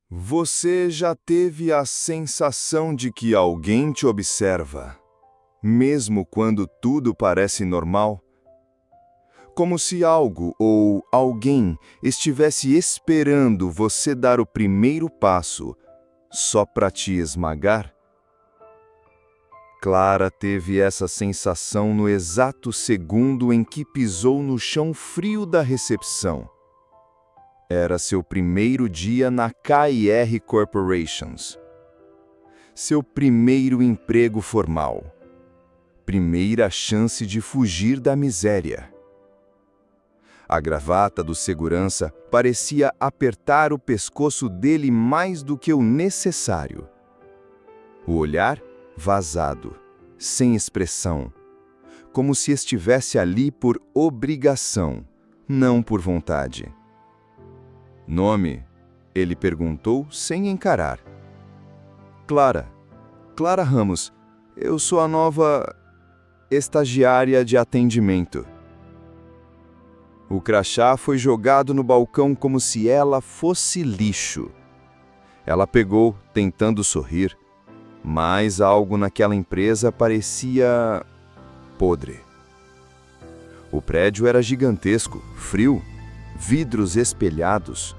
Você já teve a sensação de que alguém te observa, mesmo quando tudo parece normal? Como se algo ou alguém estivesse esperando você dar o primeiro passo, só para te esmagar? Clara teve essa sensação no exato segundo em que pisou no chão frio da recepção. Era seu primeiro dia na KR Corporations. Seu primeiro emprego formal. Primeira chance de fugir da miséria. A gravata do segurança parecia apertar o pescoço dele mais do que o necessário. O olhar vazado, sem expressão, como se estivesse ali por obrigação, não por vontade. Nome? Ele perguntou sem encarar. Clara Ramos. Eu sou a nova estagiária de atendimento. O crachá foi jogado no balcão como se ela fosse lixo. Ela pegou, tentando sorrir, mas algo naquela empresa parecia podre. O prédio era gigantesco, frio, vidros espelhados,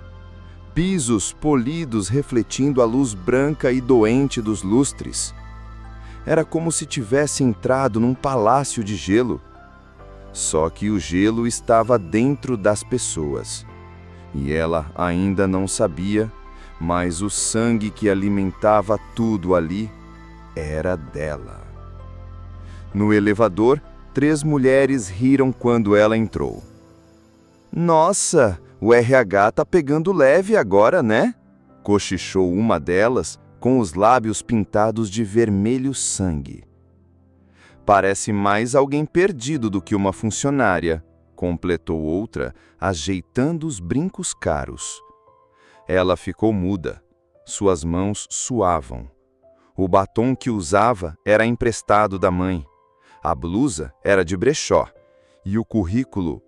pisos polidos refletindo a luz branca e doente dos lustres. Era como se tivesse entrado num palácio de gelo. Só que o gelo estava dentro das pessoas. E ela ainda não sabia, mas o sangue que alimentava tudo ali era dela. No elevador, 3 mulheres riram quando ela entrou. Nossa, o RH tá pegando leve agora, né? Cochichou uma delas, com os lábios pintados de vermelho sangue. Parece mais alguém perdido do que uma funcionária, completou outra, ajeitando os brincos caros. Ela ficou muda. Suas mãos suavam. O batom que usava era emprestado da mãe. A blusa era de brechó. E o currículo...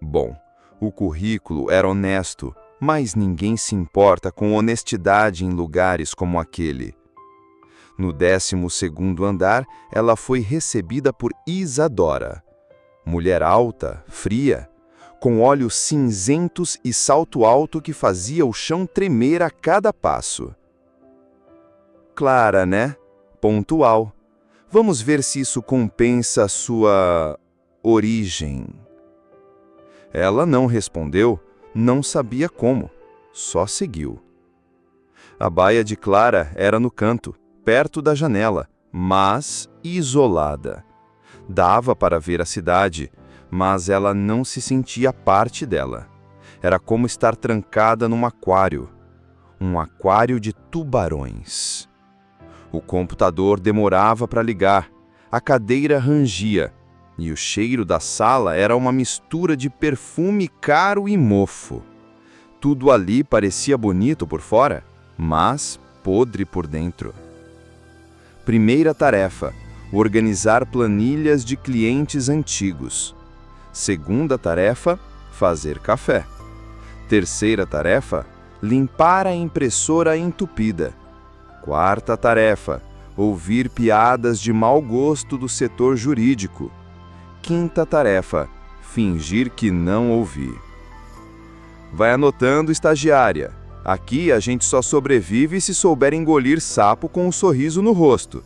Bom, o currículo era honesto, mas ninguém se importa com honestidade em lugares como aquele. No 12º andar, ela foi recebida por Isadora. Mulher alta, fria, com olhos cinzentos e salto alto que fazia o chão tremer a cada passo. Clara, né? Pontual. Vamos ver se isso compensa a sua origem. Ela não respondeu, não sabia como, só seguiu. A baia de Clara era no canto, perto da janela, mas isolada. Dava para ver a cidade, mas ela não se sentia parte dela. Era como estar trancada num aquário. Um aquário de tubarões. O computador demorava para ligar, a cadeira rangia, e o cheiro da sala era uma mistura de perfume caro e mofo. Tudo ali parecia bonito por fora, mas podre por dentro. Primeira tarefa: organizar planilhas de clientes antigos. Segunda tarefa: fazer café. Terceira tarefa: limpar a impressora entupida. Quarta tarefa: ouvir piadas de mau gosto do setor jurídico. Quinta tarefa: fingir que não ouvi. Vai anotando, estagiária. Aqui a gente só sobrevive se souber engolir sapo com um sorriso no rosto,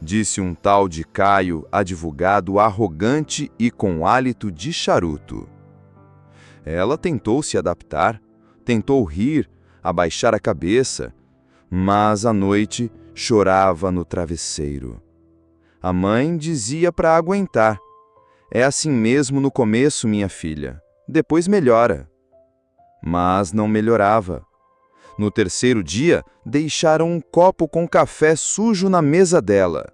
disse um tal de Caio, advogado arrogante e com hálito de charuto. Ela tentou se adaptar, tentou rir, abaixar a cabeça, mas à noite chorava no travesseiro. A mãe dizia para aguentar. É assim mesmo no começo, minha filha. Depois melhora. Mas não melhorava. No terceiro dia, deixaram um copo com café sujo na mesa dela.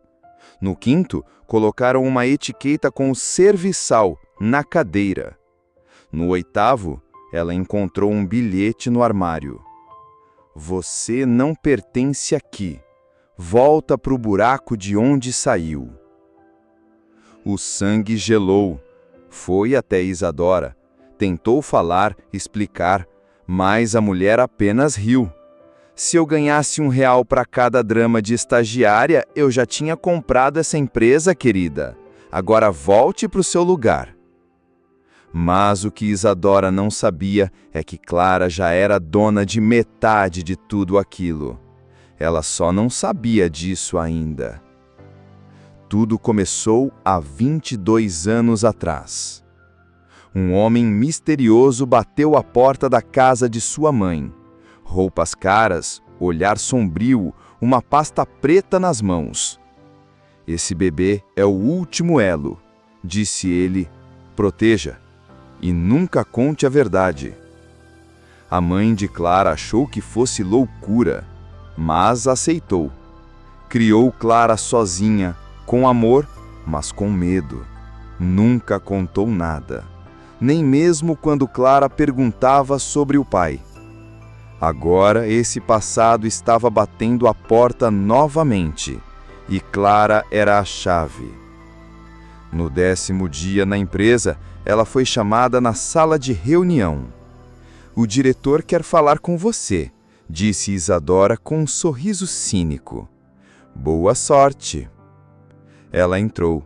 No quinto, colocaram uma etiqueta com serviçal na cadeira. No oitavo, ela encontrou um bilhete no armário. Você não pertence aqui. Volta para o buraco de onde saiu. O sangue gelou. Foi até Isadora. Tentou falar, explicar, mas a mulher apenas riu. Se eu ganhasse R$ 1 para cada drama de estagiária, eu já tinha comprado essa empresa, querida. Agora volte para o seu lugar. Mas o que Isadora não sabia é que Clara já era dona de metade de tudo aquilo. Ela só não sabia disso ainda. Tudo começou há 22 anos atrás. Um homem misterioso bateu à porta da casa de sua mãe. Roupas caras, olhar sombrio, uma pasta preta nas mãos. Esse bebê é o último elo, disse ele. Proteja e nunca conte a verdade. A mãe de Clara achou que fosse loucura, mas aceitou. Criou Clara sozinha, com amor, mas com medo. Nunca contou nada, nem mesmo quando Clara perguntava sobre o pai. Agora esse passado estava batendo a porta novamente, e Clara era a chave. No 10º dia na empresa, ela foi chamada na sala de reunião. "O diretor quer falar com você", disse Isadora com um sorriso cínico. "Boa sorte." Ela entrou.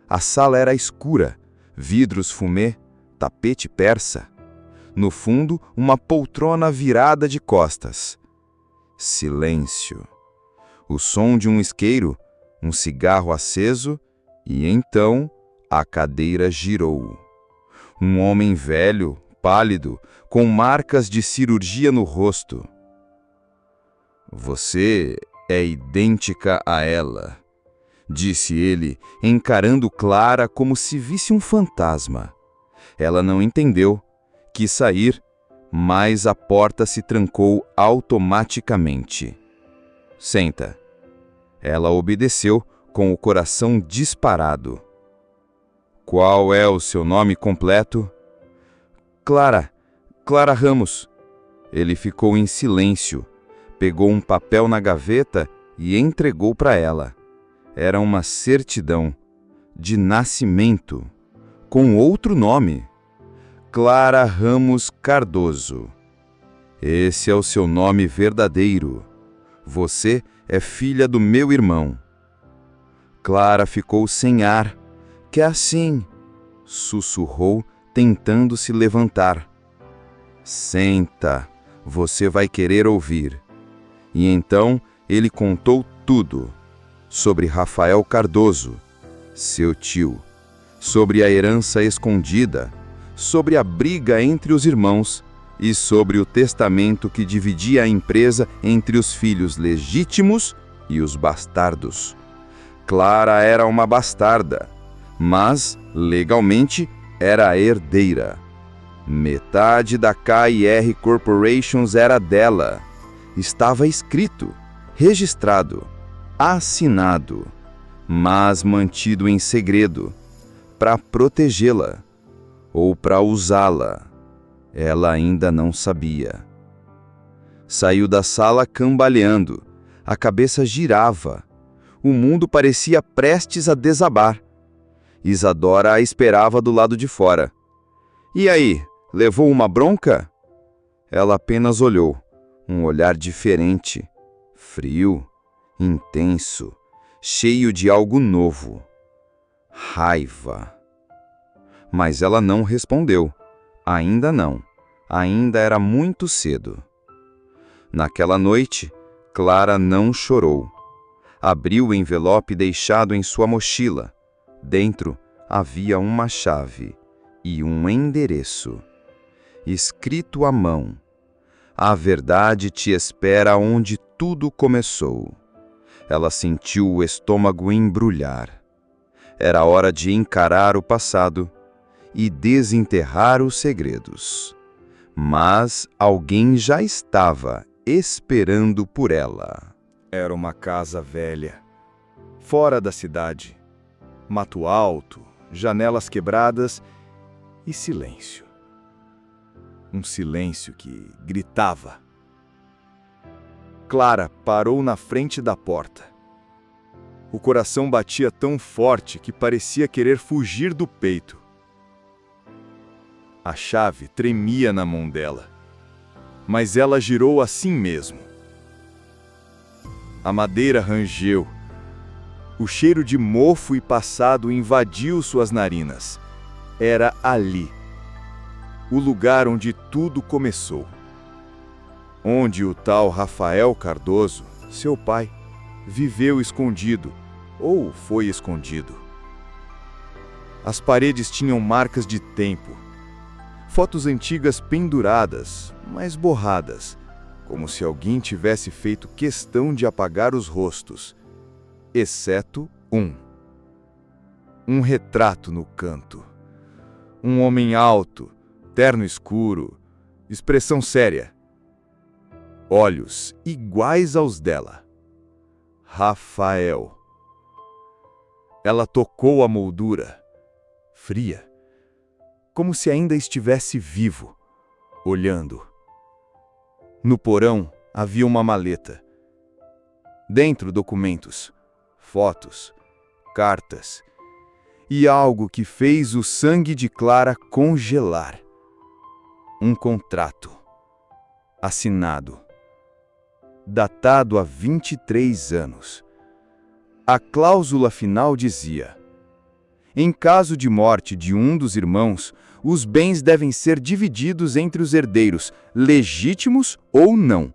A sala era escura, vidros fumê, tapete persa. No fundo, uma poltrona virada de costas. Silêncio. O som de um isqueiro, um cigarro aceso, e então a cadeira girou. Um homem velho, pálido, com marcas de cirurgia no rosto. "Você é idêntica a ela", disse ele, encarando Clara como se visse um fantasma. Ela não entendeu, quis sair, mas a porta se trancou automaticamente. "Senta." Ela obedeceu, com o coração disparado. "Qual é o seu nome completo?" Clara Ramos." Ele ficou em silêncio, pegou um papel na gaveta e entregou para ela. Era uma certidão de nascimento, com outro nome. Clara Ramos Cardoso. "Esse é o seu nome verdadeiro. Você é filha do meu irmão." Clara ficou sem ar. "Que assim?" sussurrou, tentando se levantar. "Senta, você vai querer ouvir." E então ele contou tudo. Sobre Rafael Cardoso, seu tio. Sobre a herança escondida. Sobre a briga entre os irmãos. E sobre o testamento que dividia a empresa entre os filhos legítimos e os bastardos. Clara era uma bastarda, mas, legalmente, era a herdeira. Metade da K&R Corporations era dela. Estava escrito, registrado, assinado, mas mantido em segredo, para protegê-la ou para usá-la. Ela ainda não sabia. Saiu da sala cambaleando, a cabeça girava. O mundo parecia prestes a desabar. Isadora a esperava do lado de fora. "E aí, levou uma bronca?" Ela apenas olhou, um olhar diferente, frio, intenso, cheio de algo novo. Raiva. Mas ela não respondeu. Ainda não. Ainda era muito cedo. Naquela noite, Clara não chorou. Abriu o envelope deixado em sua mochila. Dentro havia uma chave e um endereço. Escrito à mão: "A verdade te espera onde tudo começou." Ela sentiu o estômago embrulhar. Era hora de encarar o passado e desenterrar os segredos. Mas alguém já estava esperando por ela. Era uma casa velha, fora da cidade. Mato alto, janelas quebradas e silêncio. Um silêncio que gritava. Clara parou na frente da porta. O coração batia tão forte que parecia querer fugir do peito. A chave tremia na mão dela, mas ela girou assim mesmo. A madeira rangeu. O cheiro de mofo e passado invadiu suas narinas. Era ali, o lugar onde tudo começou. Onde o tal Rafael Cardoso, seu pai, viveu escondido, ou foi escondido. As paredes tinham marcas de tempo. Fotos antigas penduradas, mas borradas, como se alguém tivesse feito questão de apagar os rostos, exceto um. Um retrato no canto. Um homem alto, terno escuro, expressão séria. Olhos iguais aos dela. Rafael. Ela tocou a moldura, fria, como se ainda estivesse vivo, olhando. No porão havia uma maleta. Dentro, documentos, fotos, cartas e algo que fez o sangue de Clara congelar. Um contrato, assinado, datado há 23 anos. A cláusula final dizia: em caso de morte de um dos irmãos, os bens devem ser divididos entre os herdeiros, legítimos ou não.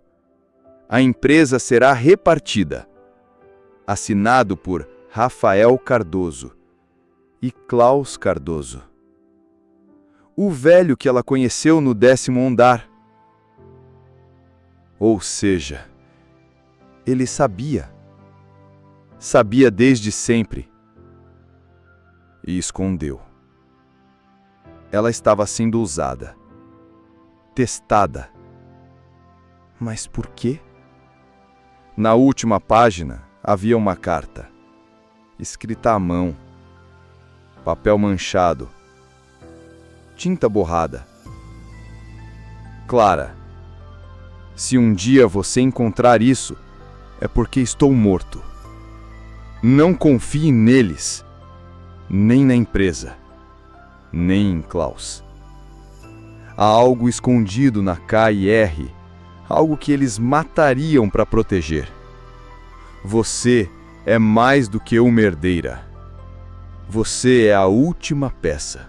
A empresa será repartida. Assinado por Rafael Cardoso e Klaus Cardoso. O velho que ela conheceu no 10º andar. Ou seja, ele sabia. Sabia desde sempre. E escondeu. Ela estava sendo usada. Testada. Mas por quê? Na última página havia uma carta. Escrita à mão. Papel manchado. Tinta borrada. Clara, se um dia você encontrar isso, é porque estou morto. Não confie neles, nem na empresa, nem em Klaus. Há algo escondido na KR, algo que eles matariam para proteger. Você é mais do que uma herdeira. Você é a última peça.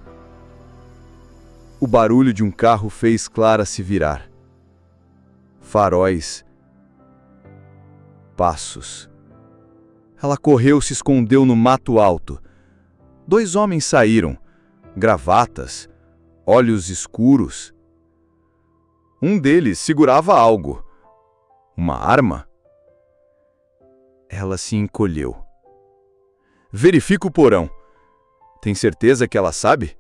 O barulho de um carro fez Clara se virar. Faróis. Passos. Ela correu, se escondeu no mato alto. 2 homens saíram, gravatas, olhos escuros. Um deles segurava algo. Uma arma? Ela se encolheu. Verifica o porão. Tem certeza que ela sabe?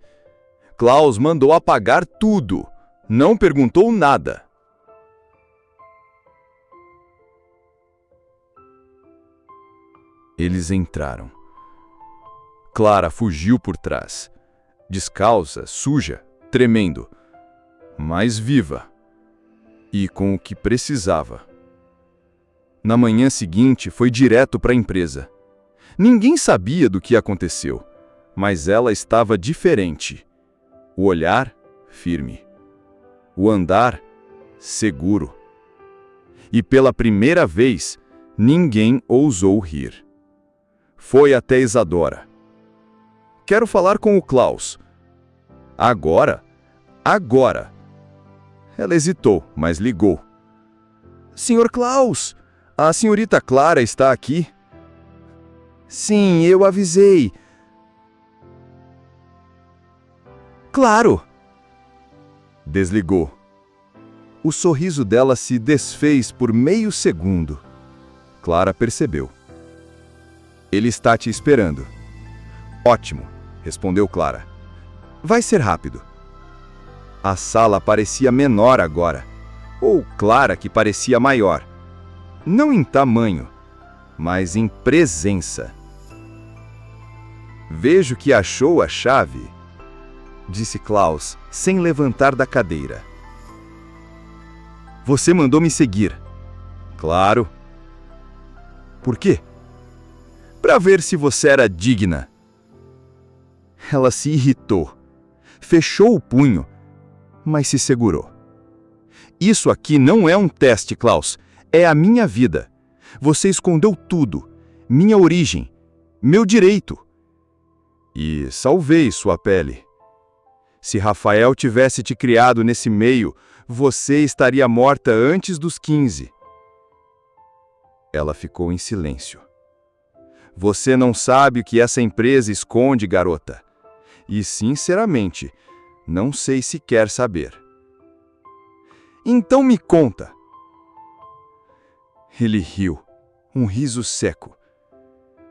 Klaus mandou apagar tudo. Não perguntou nada. Eles entraram. Clara fugiu por trás. Descalça, suja, tremendo. Mas viva. E com o que precisava. Na manhã seguinte, foi direto para a empresa. Ninguém sabia do que aconteceu, mas ela estava diferente. O olhar, firme. O andar, seguro. E pela primeira vez, ninguém ousou rir. Foi até Isadora. Quero falar com o Klaus. Agora? Agora. Ela hesitou, mas ligou. Senhor Klaus, a senhorita Clara está aqui. Sim, eu avisei. Claro. Desligou. O sorriso dela se desfez por meio segundo. Clara percebeu. Ele está te esperando. Ótimo, respondeu Clara. Vai ser rápido. A sala parecia menor agora, ou Clara que parecia maior. Não em tamanho, mas em presença. Vejo que achou a chave, disse Klaus, sem levantar da cadeira. Você mandou me seguir. Claro. Por quê? Para ver se você era digna. Ela se irritou. Fechou o punho, mas se segurou. Isso aqui não é um teste, Klaus. É a minha vida. Você escondeu tudo, minha origem, meu direito. E salvei sua pele. Se Rafael tivesse te criado nesse meio, você estaria morta antes dos 15. Ela ficou em silêncio. Você não sabe o que essa empresa esconde, garota. E, sinceramente, não sei se quer saber. Então me conta. Ele riu, um riso seco.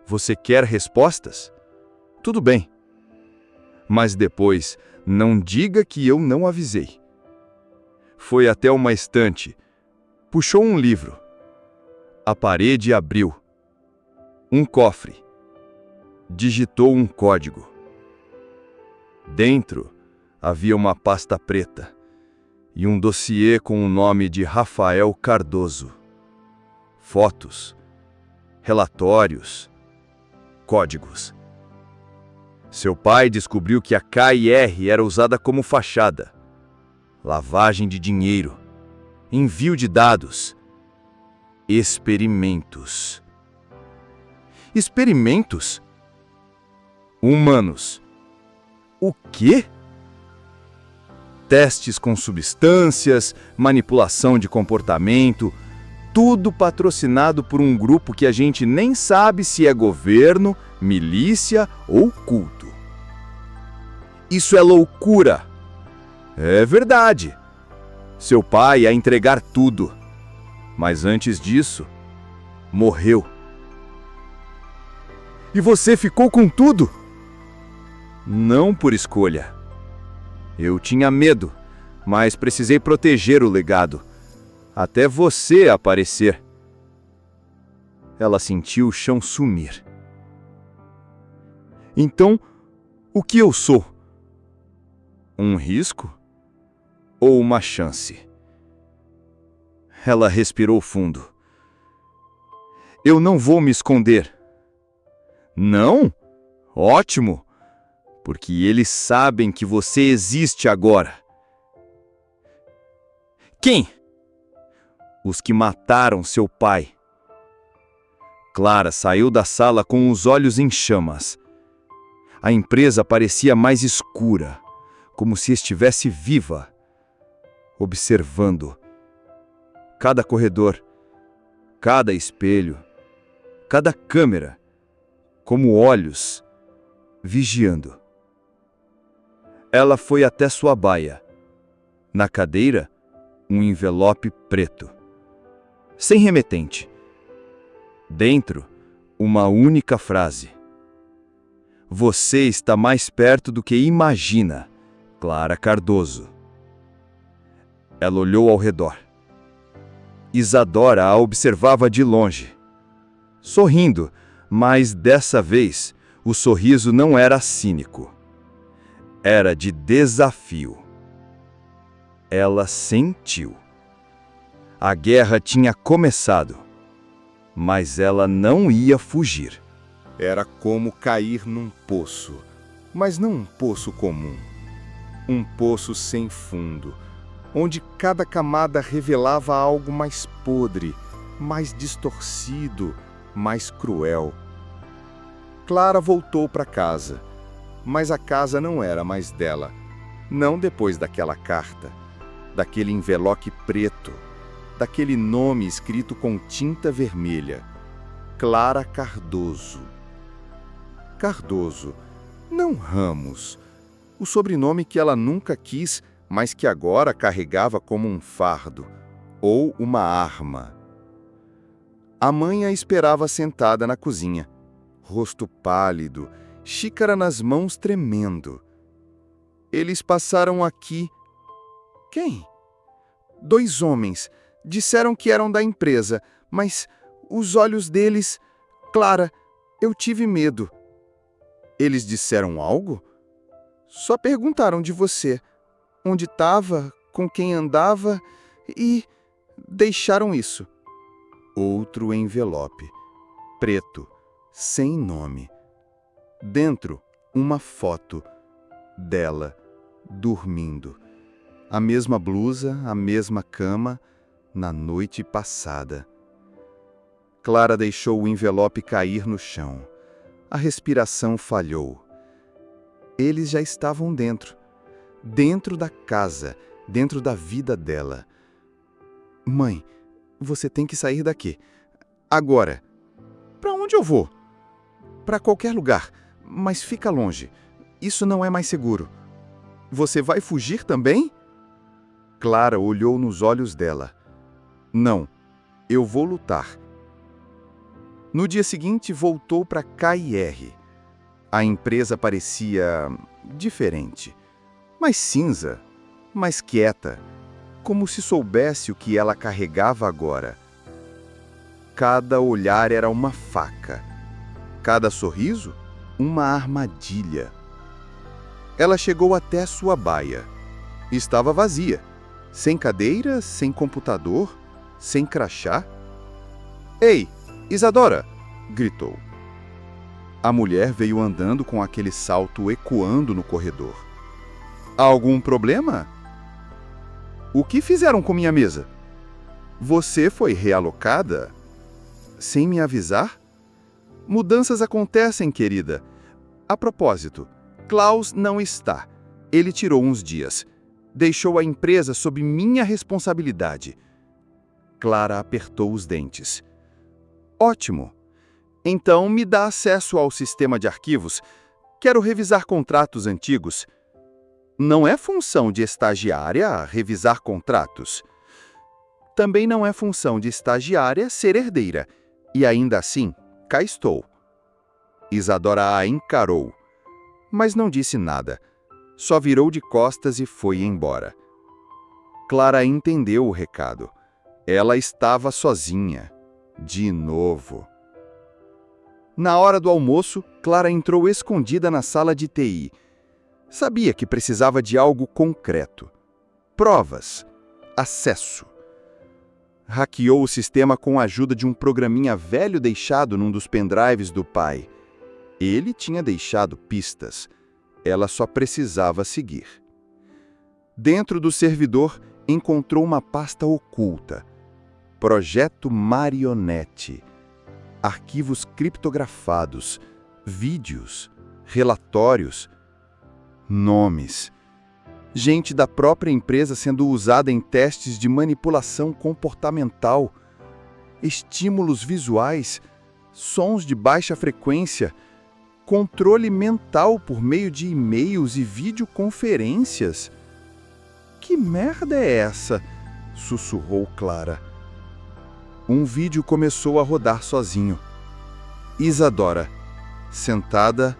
Você quer respostas? Tudo bem. Mas depois, não diga que eu não avisei. Foi até uma estante, puxou um livro. A parede abriu. Um cofre. Digitou um código. Dentro havia uma pasta preta e um dossiê com o nome de Rafael Cardoso. Fotos, relatórios, códigos. Seu pai descobriu que a KIR era usada como fachada. Lavagem de dinheiro, envio de dados, experimentos. Experimentos? Humanos. O quê? Testes com substâncias, manipulação de comportamento, tudo patrocinado por um grupo que a gente nem sabe se é governo, milícia ou culto. Isso é loucura. É verdade. Seu pai ia entregar tudo. Mas antes disso, morreu. E você ficou com tudo? Não por escolha. Eu tinha medo, mas precisei proteger o legado. Até você aparecer. Ela sentiu o chão sumir. Então, o que eu sou? Um risco? Ou uma chance? Ela respirou fundo. Eu não vou me esconder. Não? Ótimo! Porque eles sabem que você existe agora. Quem? Os que mataram seu pai. Clara saiu da sala com os olhos em chamas. A empresa parecia mais escura, como se estivesse viva, observando. Cada corredor, cada espelho, cada câmera, como olhos, vigiando. Ela foi até sua baia. Na cadeira, um envelope preto. Sem remetente. Dentro, uma única frase. Você está mais perto do que imagina, Clara Cardoso. Ela olhou ao redor. Isadora a observava de longe. Sorrindo, mas dessa vez, o sorriso não era cínico. Era de desafio. Ela sentiu. A guerra tinha começado, mas ela não ia fugir. Era como cair num poço, mas não um poço comum. Um poço sem fundo, onde cada camada revelava algo mais podre, mais distorcido, mais cruel. Clara voltou para casa, mas a casa não era mais dela. Não depois daquela carta, daquele envelope preto, daquele nome escrito com tinta vermelha. Clara Cardoso. Cardoso, não Ramos, o sobrenome que ela nunca quis, mas que agora carregava como um fardo, ou uma arma. A mãe a esperava sentada na cozinha, rosto pálido, xícara nas mãos tremendo. Eles passaram aqui. Quem? 2 homens. Disseram que eram da empresa, mas os olhos deles... Clara, eu tive medo. Eles disseram algo? Só perguntaram de você. Onde estava, com quem andava e... deixaram isso. Outro envelope. Preto, sem nome. Dentro, uma foto dela, dormindo. A mesma blusa, a mesma cama, na noite passada. Clara deixou o envelope cair no chão. A respiração falhou. Eles já estavam dentro. Dentro da casa, dentro da vida dela. Mãe, você tem que sair daqui. Agora. Para onde eu vou? Para qualquer lugar, mas fica longe. Isso não é mais seguro. Você vai fugir também? Clara olhou nos olhos dela. Não, eu vou lutar. No dia seguinte, voltou para KR. A empresa parecia diferente. Mais cinza, mais quieta, como se soubesse o que ela carregava agora. Cada olhar era uma faca. Cada sorriso, uma armadilha. Ela chegou até sua baia. Estava vazia. Sem cadeira, sem computador, sem crachá. Ei, Isadora! Gritou. A mulher veio andando com aquele salto ecoando no corredor. Algum problema? O que fizeram com minha mesa? Você foi realocada? Sem me avisar? Mudanças acontecem, querida. A propósito, Klaus não está. Ele tirou uns dias. Deixou a empresa sob minha responsabilidade. Clara apertou os dentes. Ótimo. Então me dá acesso ao sistema de arquivos. Quero revisar contratos antigos. Não é função de estagiária revisar contratos. Também não é função de estagiária ser herdeira. E ainda assim, cá estou. Isadora a encarou, mas não disse nada. Só virou de costas e foi embora. Clara entendeu o recado. Ela estava sozinha. De novo. Na hora do almoço, Clara entrou escondida na sala de TI. Sabia que precisava de algo concreto. Provas. Acesso. Hackeou o sistema com a ajuda de um programinha velho deixado num dos pendrives do pai. Ele tinha deixado pistas. Ela só precisava seguir. Dentro do servidor, encontrou uma pasta oculta. Projeto Marionete. Arquivos criptografados, vídeos, relatórios, nomes. Gente da própria empresa sendo usada em testes de manipulação comportamental, estímulos visuais, sons de baixa frequência, controle mental por meio de e-mails e videoconferências. Que merda é essa? Sussurrou Clara. Um vídeo começou a rodar sozinho. Isadora, sentada,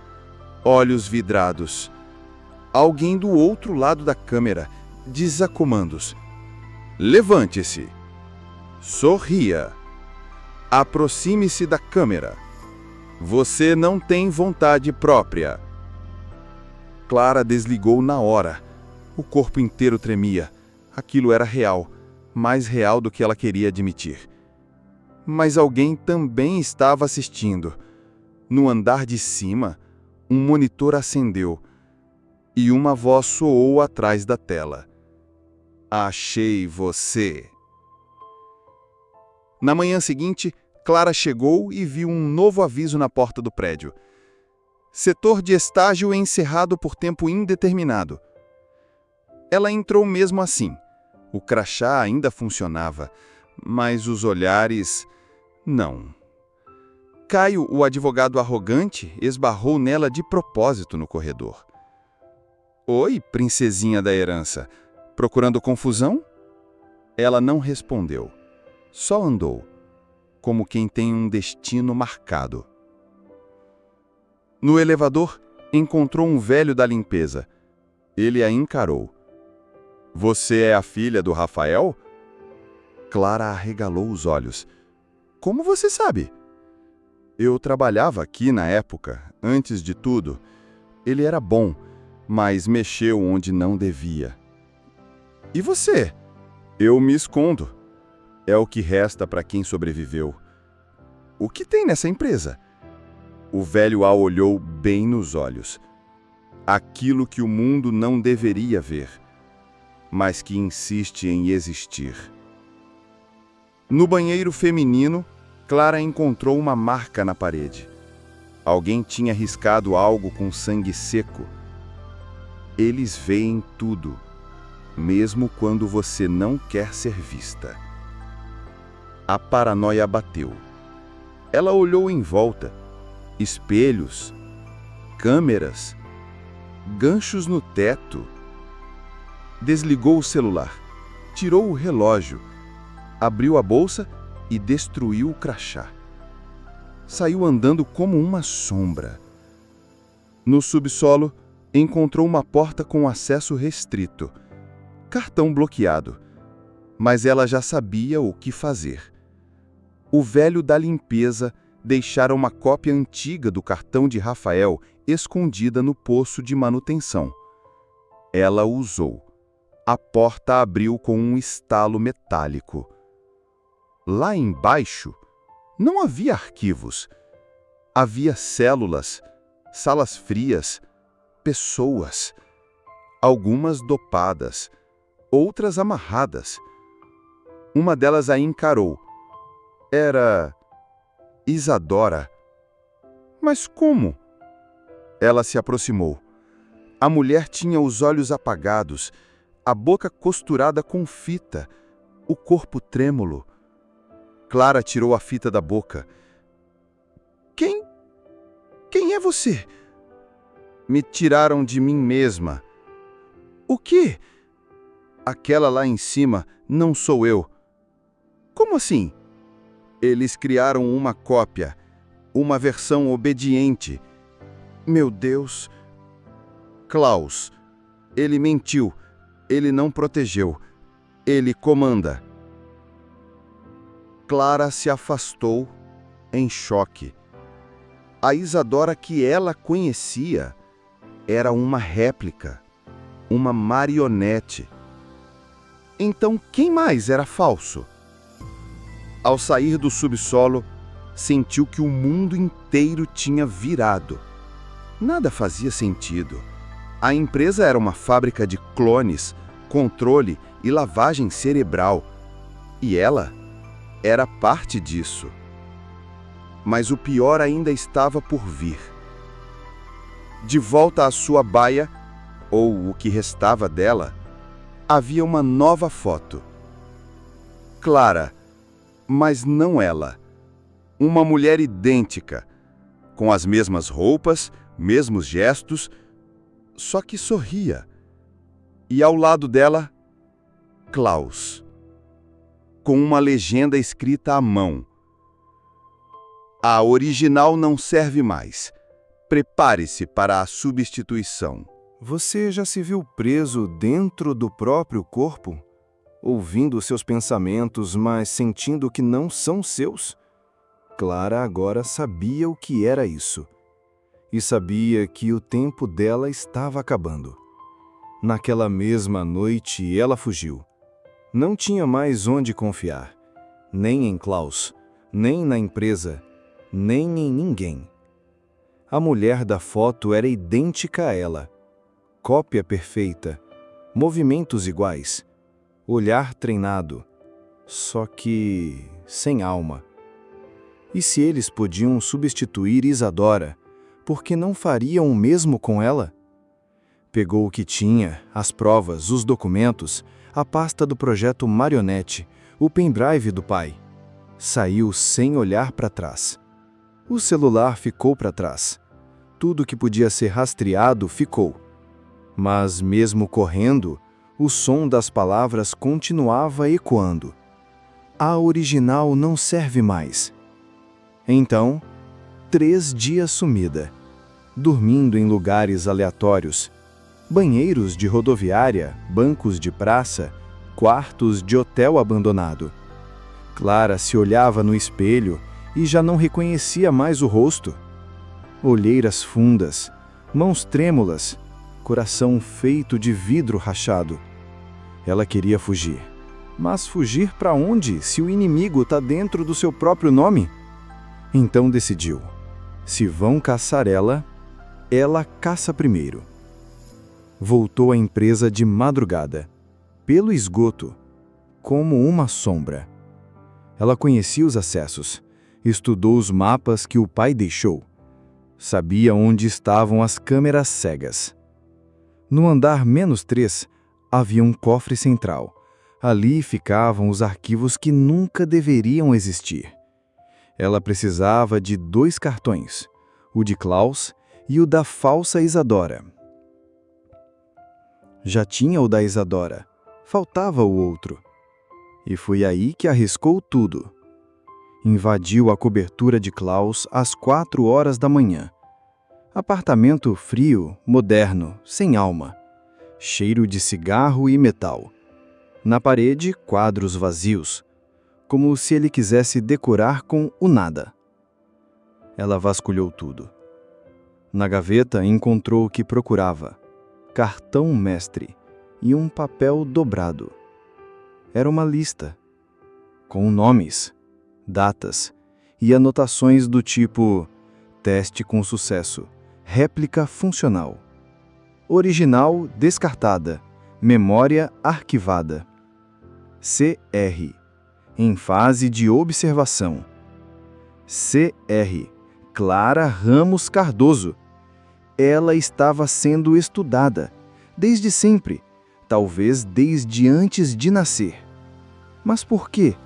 olhos vidrados. Alguém do outro lado da câmera, desacomandos. Levante-se. Sorria. Aproxime-se da câmera. Você não tem vontade própria. Clara desligou na hora. O corpo inteiro tremia. Aquilo era real, mais real do que ela queria admitir. Mas alguém também estava assistindo. No andar de cima, um monitor acendeu e uma voz soou atrás da tela. Achei você. Na manhã seguinte, Clara chegou e viu um novo aviso na porta do prédio. Setor de estágio encerrado por tempo indeterminado. Ela entrou mesmo assim. O crachá ainda funcionava, mas os olhares... não. Caio, o advogado arrogante, esbarrou nela de propósito no corredor. Oi, princesinha da herança. Procurando confusão? Ela não respondeu. Só andou, como quem tem um destino marcado. No elevador, encontrou um velho da limpeza. Ele a encarou. Você é a filha do Rafael? Clara arregalou os olhos. Como você sabe? Eu trabalhava aqui na época, antes de tudo. Ele era bom, mas mexeu onde não devia. E você? Eu me escondo. É o que resta para quem sobreviveu. O que tem nessa empresa? O velho a olhou bem nos olhos. Aquilo que o mundo não deveria ver, mas que insiste em existir. No banheiro feminino, Clara encontrou uma marca na parede. Alguém tinha riscado algo com sangue seco. Eles veem tudo, mesmo quando você não quer ser vista. A paranoia bateu. Ela olhou em volta. Espelhos, câmeras, ganchos no teto. Desligou o celular, tirou o relógio, abriu a bolsa e destruiu o crachá. Saiu andando como uma sombra. No subsolo, encontrou uma porta com acesso restrito. Cartão bloqueado. Mas ela já sabia o que fazer. O velho da limpeza deixara uma cópia antiga do cartão de Rafael escondida no poço de manutenção. Ela usou. A porta abriu com um estalo metálico. Lá embaixo, não havia arquivos. Havia células, salas frias, pessoas. Algumas dopadas, outras amarradas. Uma delas a encarou. Era Isadora. Mas como? Ela se aproximou. A mulher tinha os olhos apagados, a boca costurada com fita, o corpo trêmulo. Clara tirou a fita da boca. Quem é você? Me tiraram de mim mesma. O quê? Aquela lá em cima não sou eu. Como assim? Eles criaram uma cópia, uma versão obediente. Meu Deus! Klaus, ele mentiu, ele não protegeu, ele comanda. Clara se afastou, em choque. A Isadora que ela conhecia era uma réplica, uma marionete. Então quem mais era falso? Ao sair do subsolo, sentiu que o mundo inteiro tinha virado. Nada fazia sentido. A empresa era uma fábrica de clones, controle e lavagem cerebral. E ela era parte disso. Mas o pior ainda estava por vir. De volta à sua baia, ou o que restava dela, havia uma nova foto. Clara, mas não ela. Uma mulher idêntica, com as mesmas roupas, mesmos gestos, só que sorria. E ao lado dela, Klaus, com uma legenda escrita à mão. A original não serve mais. Prepare-se para a substituição. Você já se viu preso dentro do próprio corpo? Ouvindo seus pensamentos, mas sentindo que não são seus? Clara agora sabia o que era isso. E sabia que o tempo dela estava acabando. Naquela mesma noite, ela fugiu. Não tinha mais onde confiar. Nem em Klaus, nem na empresa, nem em ninguém. A mulher da foto era idêntica a ela. Cópia perfeita, movimentos iguais, olhar treinado, só que sem alma. E se eles podiam substituir Isadora, por que não fariam o mesmo com ela? Pegou o que tinha, as provas, os documentos, a pasta do projeto Marionete, o pendrive do pai. Saiu sem olhar para trás. O celular ficou para trás. Tudo que podia ser rastreado ficou. Mas mesmo correndo, o som das palavras continuava ecoando. A original não serve mais. Então, 3 dias sumida, dormindo em lugares aleatórios, banheiros de rodoviária, bancos de praça, quartos de hotel abandonado. Clara se olhava no espelho e já não reconhecia mais o rosto. Olheiras fundas, mãos trêmulas, coração feito de vidro rachado. Ela queria fugir. Mas fugir para onde, se o inimigo está dentro do seu próprio nome? Então decidiu. Se vão caçar ela caça primeiro. Voltou à empresa de madrugada, pelo esgoto, como uma sombra. Ela conhecia os acessos, Estudou os mapas que o pai deixou. Sabia onde estavam as câmeras cegas. No andar -3 havia um cofre central. Ali ficavam os arquivos que nunca deveriam existir. Ela precisava de 2 cartões, o de Klaus e o da falsa Isadora. Já tinha o da Isadora, faltava o outro. E foi aí que arriscou tudo. Invadiu a cobertura de Klaus às 4 horas da manhã. Apartamento frio, moderno, sem alma. Cheiro de cigarro e metal. Na parede, quadros vazios, como se ele quisesse decorar com o nada. Ela vasculhou tudo. Na gaveta encontrou o que procurava: cartão mestre e um papel dobrado. Era uma lista, com nomes, datas e anotações do tipo: teste com sucesso, réplica funcional, original descartada, memória arquivada, CR, em fase de observação, CR, Clara Ramos Cardoso. Ela estava sendo estudada, desde sempre, talvez desde antes de nascer. Mas por quê?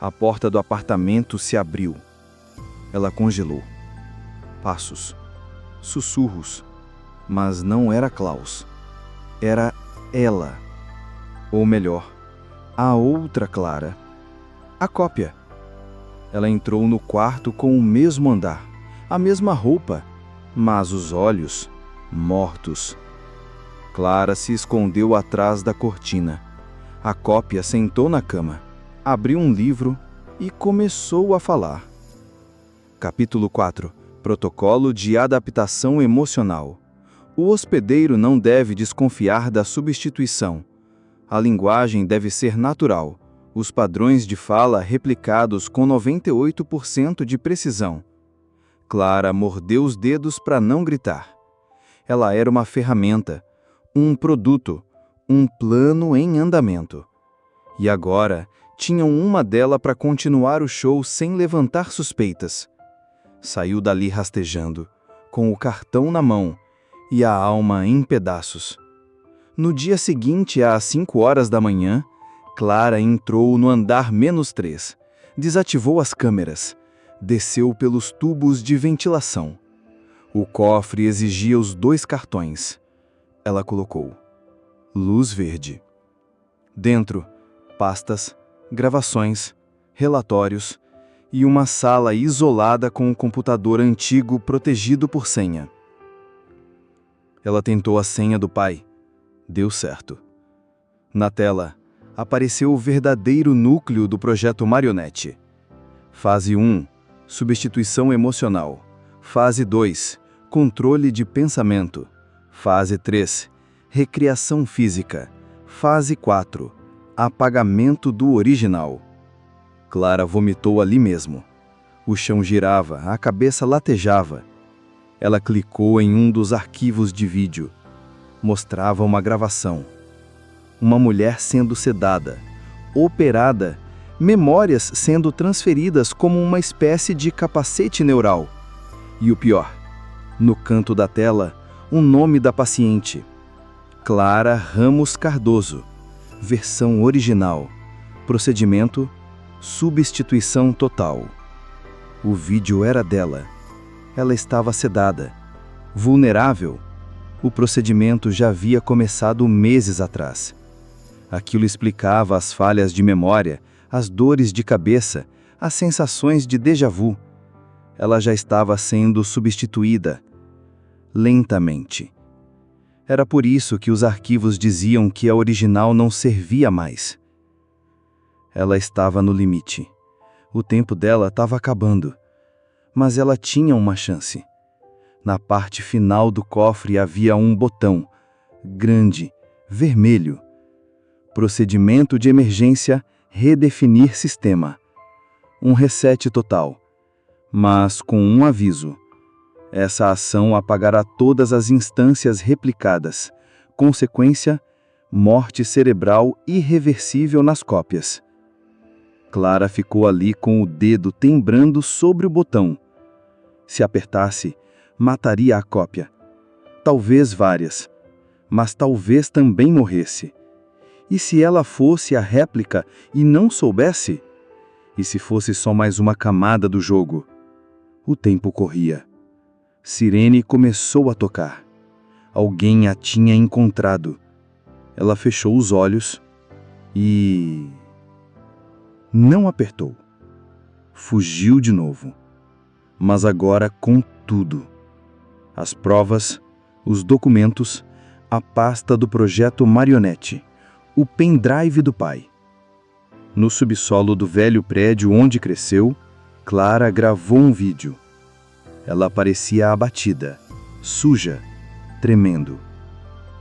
A porta do apartamento se abriu. Ela congelou. Passos, sussurros, mas não era Klaus. Era ela. Ou melhor, a outra Clara. A cópia. Ela entrou no quarto com o mesmo andar, a mesma roupa, mas os olhos mortos. Clara se escondeu atrás da cortina. A cópia sentou na cama, abriu um livro e começou a falar. Capítulo 4. Protocolo de adaptação emocional. O hospedeiro não deve desconfiar da substituição. A linguagem deve ser natural. Os padrões de fala replicados com 98% de precisão. Clara mordeu os dedos para não gritar. Ela era uma ferramenta, um produto, um plano em andamento. E agora, tinham uma dela para continuar o show sem levantar suspeitas. Saiu dali rastejando, com o cartão na mão e a alma em pedaços. No dia seguinte, às 5 horas da manhã, Clara entrou no andar -3, desativou as câmeras, desceu pelos tubos de ventilação. O cofre exigia os 2 cartões. Ela colocou. Luz verde. Dentro, pastas, gravações, relatórios e uma sala isolada com um computador antigo protegido por senha. Ela tentou a senha do pai. Deu certo. Na tela, apareceu o verdadeiro núcleo do projeto Marionete. Fase 1, substituição emocional. Fase 2, controle de pensamento. Fase 3, recriação física. Fase 4, apagamento do original. Clara vomitou ali mesmo. O chão girava, a cabeça latejava. Ela clicou em um dos arquivos de vídeo. Mostrava uma gravação. Uma mulher sendo sedada, operada, memórias sendo transferidas como uma espécie de capacete neural. E o pior, no canto da tela, o nome da paciente. Clara Ramos Cardoso. Versão original. Procedimento: substituição total. O vídeo era dela. Ela estava sedada, vulnerável. O procedimento já havia começado meses atrás. Aquilo explicava as falhas de memória, as dores de cabeça, as sensações de déjà vu. Ela já estava sendo substituída, lentamente. Era por isso que os arquivos diziam que a original não servia mais. Ela estava no limite. O tempo dela estava acabando. Mas ela tinha uma chance. Na parte final do cofre havia um botão, grande, vermelho. Procedimento de emergência, redefinir sistema. Um reset total. Mas com um aviso. Essa ação apagará todas as instâncias replicadas. Consequência: morte cerebral irreversível nas cópias. Clara ficou ali com o dedo tembrando sobre o botão. Se apertasse, mataria a cópia. Talvez várias, mas talvez também morresse. E se ela fosse a réplica e não soubesse? E se fosse só mais uma camada do jogo? O tempo corria. Sirene começou a tocar. Alguém a tinha encontrado. Ela fechou os olhos e... não apertou. Fugiu de novo. Mas agora com tudo. As provas, os documentos, a pasta do projeto Marionete, o pendrive do pai. No subsolo do velho prédio onde cresceu, Clara gravou um vídeo. Ela parecia abatida, suja, tremendo.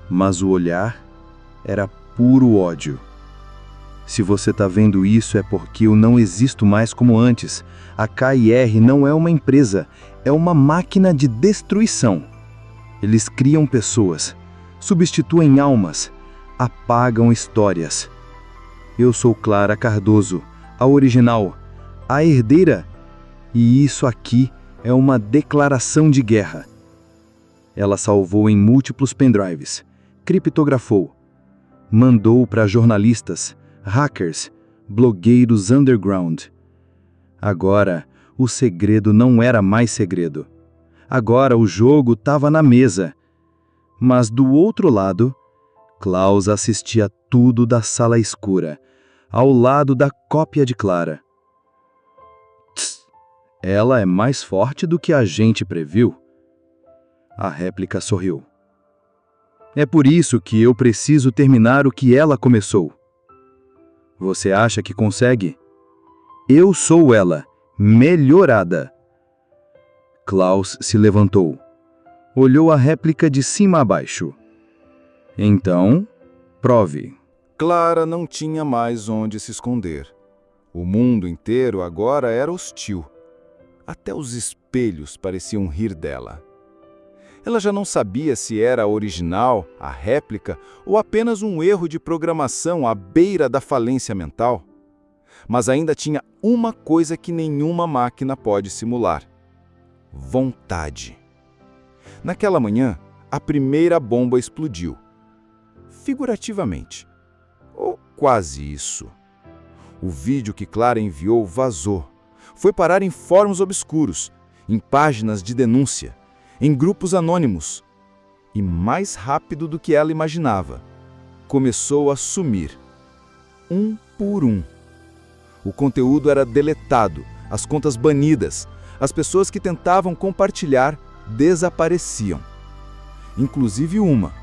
Mas o olhar era puro ódio. Se você tá vendo isso é porque eu não existo mais como antes. A KIR não é uma empresa, é uma máquina de destruição. Eles criam pessoas, substituem almas, apagam histórias. Eu sou Clara Cardoso, a original, a herdeira, e isso aqui é uma declaração de guerra. Ela salvou em múltiplos pendrives, criptografou, mandou para jornalistas, hackers, blogueiros underground. Agora, o segredo não era mais segredo. Agora o jogo estava na mesa. Mas do outro lado, Klaus assistia tudo da sala escura, ao lado da cópia de Clara. Tss, ela é mais forte do que a gente previu. A réplica sorriu. É por isso que eu preciso terminar o que ela começou. Você acha que consegue? Eu sou ela, melhorada. Klaus se levantou. Olhou a réplica de cima a baixo. Então, prove. Clara não tinha mais onde se esconder. O mundo inteiro agora era hostil. Até os espelhos pareciam rir dela. Ela já não sabia se era a original, a réplica ou apenas um erro de programação à beira da falência mental. Mas ainda tinha uma coisa que nenhuma máquina pode simular: vontade. Naquela manhã, a primeira bomba explodiu. Figurativamente. Ou quase isso. O vídeo que Clara enviou vazou. Foi parar em fóruns obscuros, em páginas de denúncia, em grupos anônimos. E mais rápido do que ela imaginava, começou a sumir. Um por um. O conteúdo era deletado, as contas banidas, as pessoas que tentavam compartilhar desapareciam. Inclusive uma,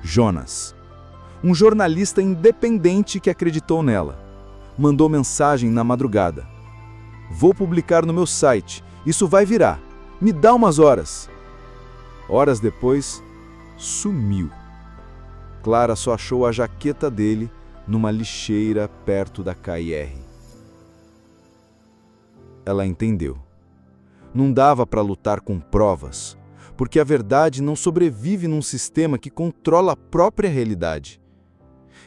Jonas. Um jornalista independente que acreditou nela. Mandou mensagem na madrugada. Vou publicar no meu site, isso vai virar. Me dá umas horas. Horas depois, sumiu. Clara só achou a jaqueta dele numa lixeira perto da KIR. Ela entendeu. Não dava para lutar com provas, porque a verdade não sobrevive num sistema que controla a própria realidade.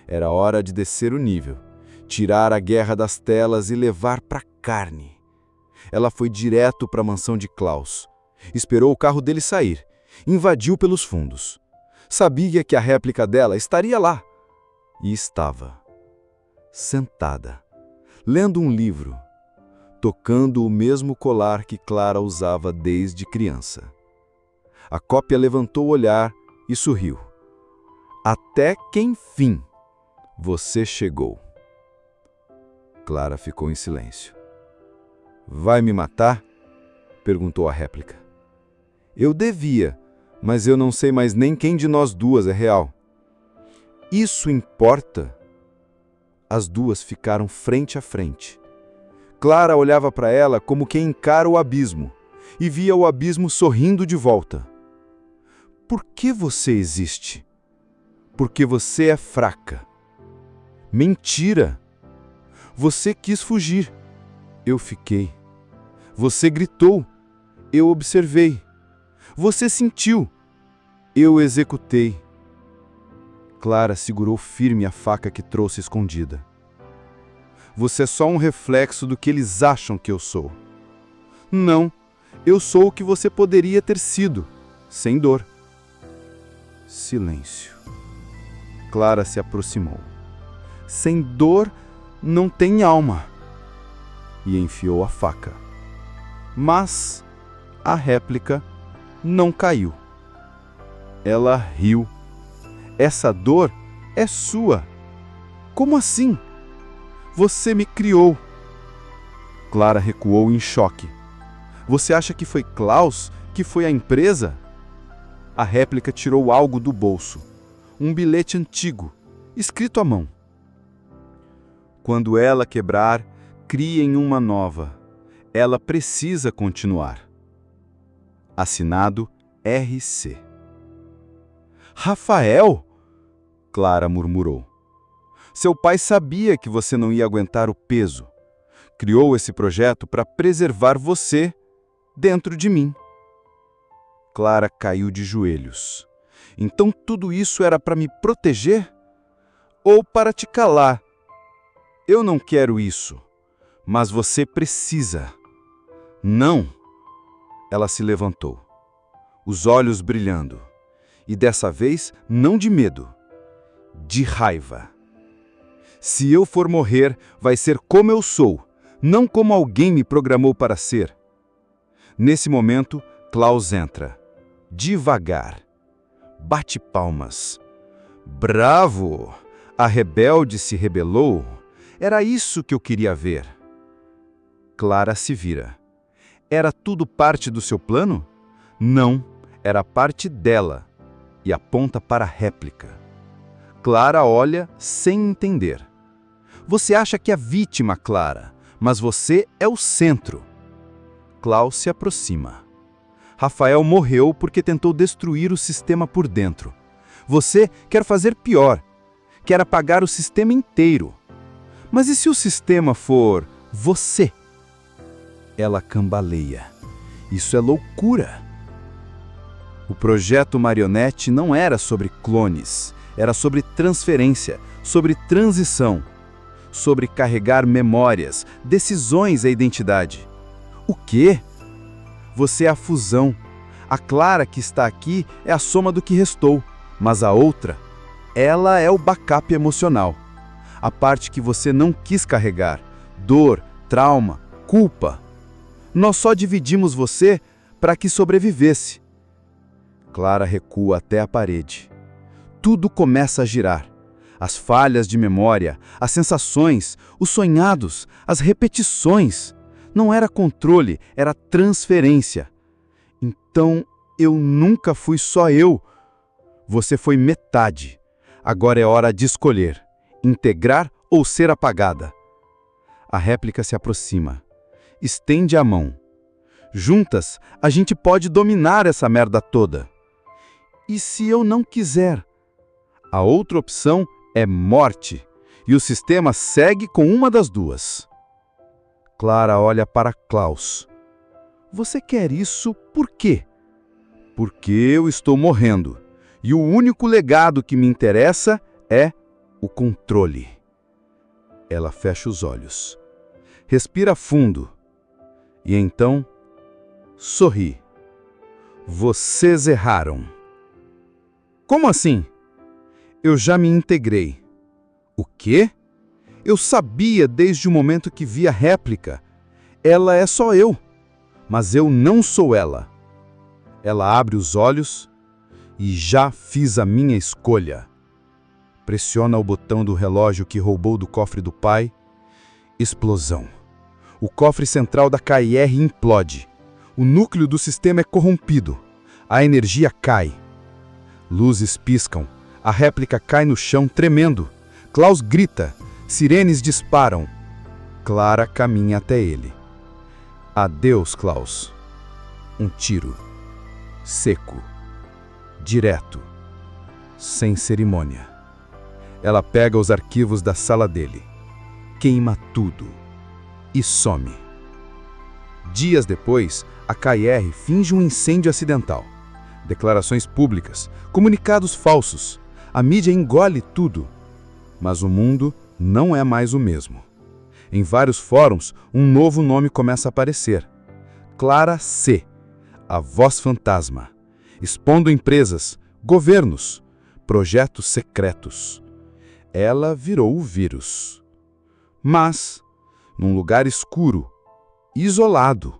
Era hora de descer o nível, tirar a guerra das telas e levar para a carne. Ela foi direto para a mansão de Klaus. Esperou o carro dele sair. Invadiu pelos fundos. Sabia que a réplica dela estaria lá. E estava. Sentada, lendo um livro, tocando o mesmo colar que Clara usava desde criança. A cópia levantou o olhar e sorriu. Até que enfim, você chegou. Clara ficou em silêncio. Vai me matar? Perguntou a réplica. Eu devia, mas eu não sei mais nem quem de nós duas é real. Isso importa? As duas ficaram frente a frente. Clara olhava para ela como quem encara o abismo, e via o abismo sorrindo de volta. Por que você existe? Porque você é fraca. Mentira! Você quis fugir. Eu fiquei. Você gritou. Eu observei. Você sentiu. Eu executei. Clara segurou firme a faca que trouxe escondida. Você é só um reflexo do que eles acham que eu sou. Não, eu sou o que você poderia ter sido, sem dor. Silêncio. Clara se aproximou. Sem dor não tem alma. E enfiou a faca. Mas a réplica não caiu. Ela riu. Essa dor é sua. Como assim? Você me criou. Clara recuou em choque. Você acha que foi Klaus, que foi a empresa? A réplica tirou algo do bolso. Um bilhete antigo, escrito à mão. Quando ela quebrar, criem uma nova. Ela precisa continuar. Assinado R.C. Rafael? Clara murmurou. Seu pai sabia que você não ia aguentar o peso. Criou esse projeto para preservar você dentro de mim. Clara caiu de joelhos. Então tudo isso era para me proteger? Ou para te calar? Eu não quero isso, mas você precisa. Não. Ela se levantou, os olhos brilhando. E dessa vez, não de medo, de raiva. Se eu for morrer, vai ser como eu sou, não como alguém me programou para ser. Nesse momento, Klaus entra, devagar. Bate palmas. Bravo! A rebelde se rebelou. Era isso que eu queria ver. Clara se vira. Era tudo parte do seu plano? Não, era parte dela. E aponta para a réplica. Clara olha sem entender. Você acha que é a vítima, Clara, mas você é o centro. Klaus se aproxima. Rafael morreu porque tentou destruir o sistema por dentro. Você quer fazer pior. Quer apagar o sistema inteiro. Mas e se o sistema for você? Ela cambaleia. Isso é loucura. O projeto Marionete não era sobre clones, era sobre transferência, sobre transição, sobre carregar memórias, decisões à identidade. O quê? Você é a fusão. A Clara que está aqui é a soma do que restou, mas a outra, ela é o backup emocional. A parte que você não quis carregar, dor, trauma, culpa. Nós só dividimos você para que sobrevivesse. Clara recua até a parede. Tudo começa a girar. As falhas de memória, as sensações, os sonhados, as repetições. Não era controle, era transferência. Então, eu nunca fui só eu. Você foi metade. Agora é hora de escolher. Integrar ou ser apagada. A réplica se aproxima. Estende a mão. Juntas, a gente pode dominar essa merda toda. E se eu não quiser? A outra opção é morte, e o sistema segue com uma das duas. Clara olha para Klaus. Você quer isso por quê? Porque eu estou morrendo, e o único legado que me interessa é o controle. Ela fecha os olhos. Respira fundo. E então, sorri. Vocês erraram. Como assim? Eu já me integrei. O quê? Eu sabia desde o momento que vi a réplica. Ela é só eu, mas eu não sou ela. Ela abre os olhos e já fiz a minha escolha. Pressiona o botão do relógio que roubou do cofre do pai. Explosão. O cofre central da KIR implode. O núcleo do sistema é corrompido. A energia cai. Luzes piscam. A réplica cai no chão tremendo. Klaus grita. Sirenes disparam. Clara caminha até ele. Adeus, Klaus. Um tiro. Seco. Direto. Sem cerimônia. Ela pega os arquivos da sala dele. Queima tudo. E some. Dias depois, a KIR finge um incêndio acidental. Declarações públicas, comunicados falsos. A mídia engole tudo. Mas o mundo não é mais o mesmo. Em vários fóruns, um novo nome começa a aparecer. Clara C., a voz fantasma, expondo empresas, governos, projetos secretos. Ela virou o vírus. Mas, num lugar escuro, isolado,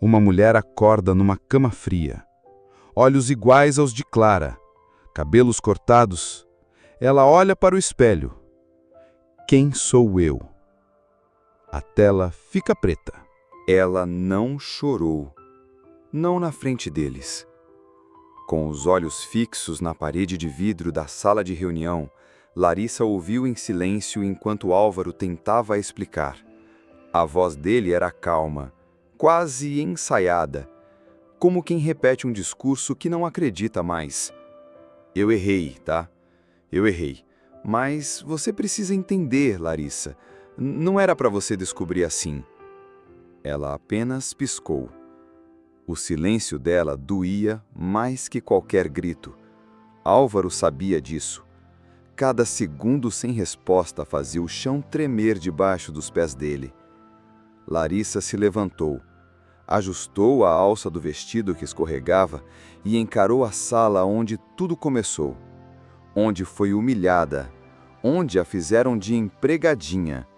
uma mulher acorda numa cama fria. Olhos iguais aos de Clara, cabelos cortados. Ela olha para o espelho. Quem sou eu? A tela fica preta. Ela não chorou, não na frente deles. Com os olhos fixos na parede de vidro da sala de reunião, Larissa ouviu em silêncio enquanto Álvaro tentava explicar. A voz dele era calma, quase ensaiada, como quem repete um discurso que não acredita mais. Eu errei, tá? Eu errei. Mas você precisa entender, Larissa. Não era para você descobrir assim. Ela apenas piscou. O silêncio dela doía mais que qualquer grito. Álvaro sabia disso. Cada segundo sem resposta fazia o chão tremer debaixo dos pés dele. Larissa se levantou, ajustou a alça do vestido que escorregava e encarou a sala onde tudo começou, onde foi humilhada, onde a fizeram de empregadinha,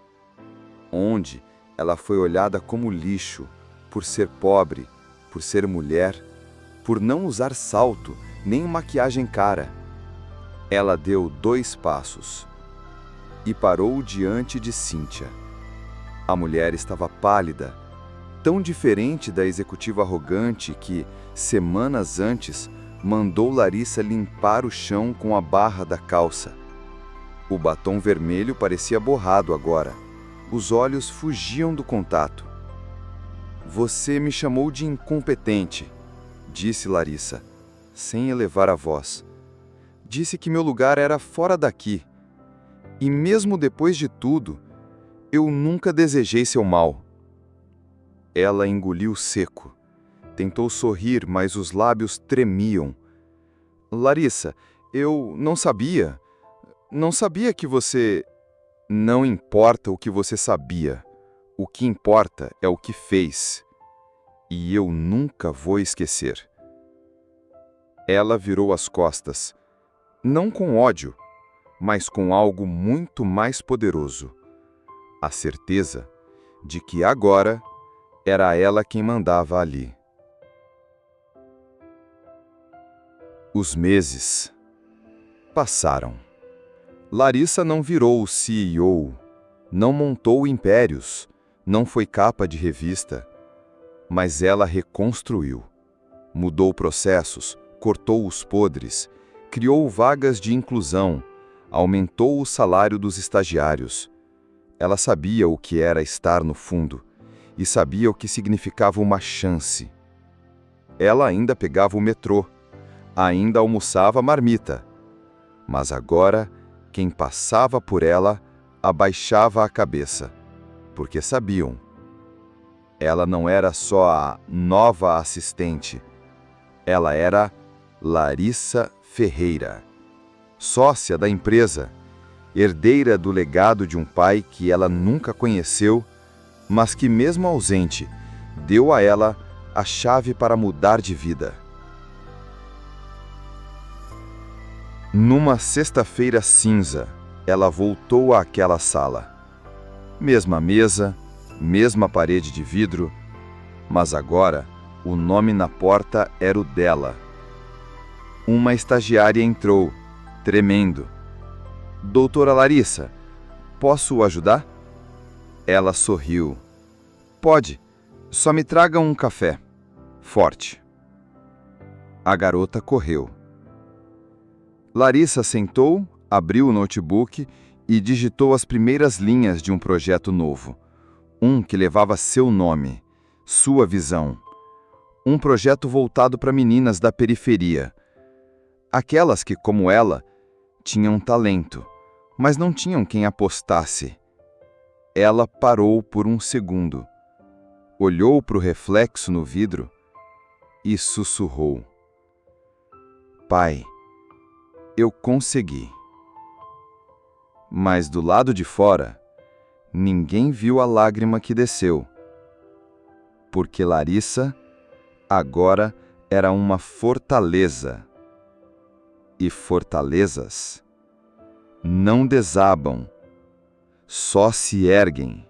onde ela foi olhada como lixo, por ser pobre, por ser mulher, por não usar salto, nem maquiagem cara. Ela deu 2 passos e parou diante de Cíntia. A mulher estava pálida, tão diferente da executiva arrogante que, semanas antes, mandou Larissa limpar o chão com a barra da calça. O batom vermelho parecia borrado agora. Os olhos fugiam do contato. Você me chamou de incompetente, disse Larissa, sem elevar a voz. Disse que meu lugar era fora daqui. E mesmo depois de tudo, eu nunca desejei seu mal. Ela engoliu seco. Tentou sorrir, mas os lábios tremiam. Larissa, eu não sabia. Não sabia que você... Não importa o que você sabia. O que importa é o que fez. E eu nunca vou esquecer. Ela virou as costas. Não com ódio, mas com algo muito mais poderoso. A certeza de que agora era ela quem mandava ali. Os meses passaram. Larissa não virou o CEO, não montou impérios, não foi capa de revista, mas ela reconstruiu. Mudou processos, cortou os podres, criou vagas de inclusão, aumentou o salário dos estagiários. Ela sabia o que era estar no fundo e sabia o que significava uma chance. Ela ainda pegava o metrô, ainda almoçava marmita, mas agora quem passava por ela abaixava a cabeça, porque sabiam. Ela não era só a nova assistente, ela era Larissa Ferreira, sócia da empresa, herdeira do legado de um pai que ela nunca conheceu, mas que, mesmo ausente, deu a ela a chave para mudar de vida. Numa sexta-feira cinza, ela voltou àquela sala. Mesma mesa, mesma parede de vidro, mas agora o nome na porta era o dela. Uma estagiária entrou, tremendo. Doutora Larissa, posso ajudar? Ela sorriu. Pode, só me traga um café. Forte. A garota correu. Larissa sentou, abriu o notebook e digitou as primeiras linhas de um projeto novo. Um que levava seu nome, sua visão. Um projeto voltado para meninas da periferia. Aquelas que, como ela, tinham talento, mas não tinham quem apostasse. Ela parou por um segundo, olhou para o reflexo no vidro e sussurrou. Pai, eu consegui. Mas do lado de fora, ninguém viu a lágrima que desceu, porque Larissa agora era uma fortaleza. E fortalezas não desabam, só se erguem.